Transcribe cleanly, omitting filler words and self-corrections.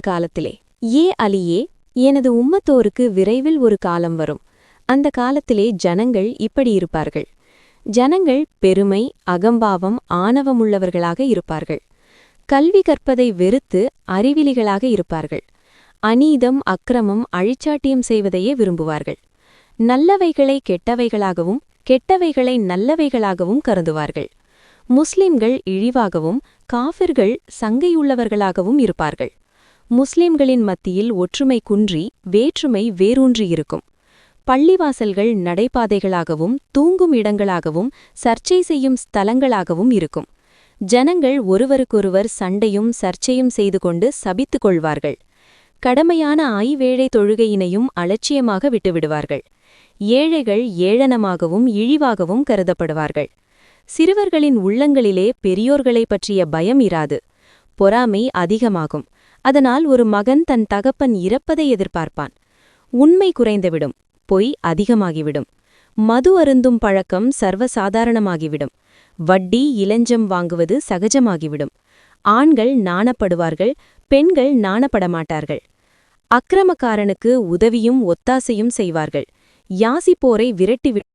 காலத்திலே அலியே, எனது உம்மத்தோருக்கு விரைவில் ஒரு காலம் வரும். அந்த காலத்திலே ஜனங்கள் இப்படி இருப்பார்கள். ஜனங்கள் பெருமை, அகம்பாவம், ஆணவமுள்ளவர்களாக இருப்பார்கள். கல்வி கற்பதை வெறுத்து அறிவிலிகளாக இருப்பார்கள். அநீதம், அக்கிரமம், அழிச்சாட்டியம் செய்வதையே விரும்புவார்கள். நல்லவைகளை கெட்டவைகளாகவும் கெட்டவைகளை நல்லவைகளாகவும் கருதுவார்கள். முஸ்லிம்கள் இழிவாகவும் காஃபிர்கள் சங்கையுள்ளவர்களாகவும் இருப்பார்கள். முஸ்லிம்களின் மத்தியில் ஒற்றுமை குன்றி வேற்றுமை வேரூன்றியிருக்கும். பள்ளிவாசல்கள் நடைபாதைகளாகவும் தூங்கும் இடங்களாகவும் சர்ச்சை செய்யும் ஸ்தலங்களாகவும் இருக்கும். ஜனங்கள் ஒருவருக்கொருவர் சண்டையும் சர்ச்சையும் செய்து கொண்டு சபித்துக் கொள்வார்கள். கடமையான ஐவேளை தொழுகையினையும் அலட்சியமாக விட்டுவிடுவார்கள். ஏழைகள் ஏளனமாகவும் இழிவாகவும் கருதப்படுவார்கள். சிறுவர்களின் உள்ளங்களிலே பெரியோர்களைப் பற்றிய பயம் இராது. பொறாமை அதிகமாகும். அதனால் ஒரு மகன் தன் தகப்பன் இறப்பதை எதிர்பார்ப்பான். உண்மை குறைந்துவிடும், பொய் அதிகமாகிவிடும். மது அருந்தும் பழக்கம் சர்வசாதாரணமாகிவிடும். வட்டி, இலஞ்சம் வாங்குவது சகஜமாகிவிடும். ஆண்கள் நாணப்படுவார்கள், பெண்கள் நாணப்படமாட்டார்கள். அக்கிரமக்காரனுக்கு உதவியும் ஒத்தாசையும் செய்வார்கள். யாசிப்போரை விரட்டிவிடும்.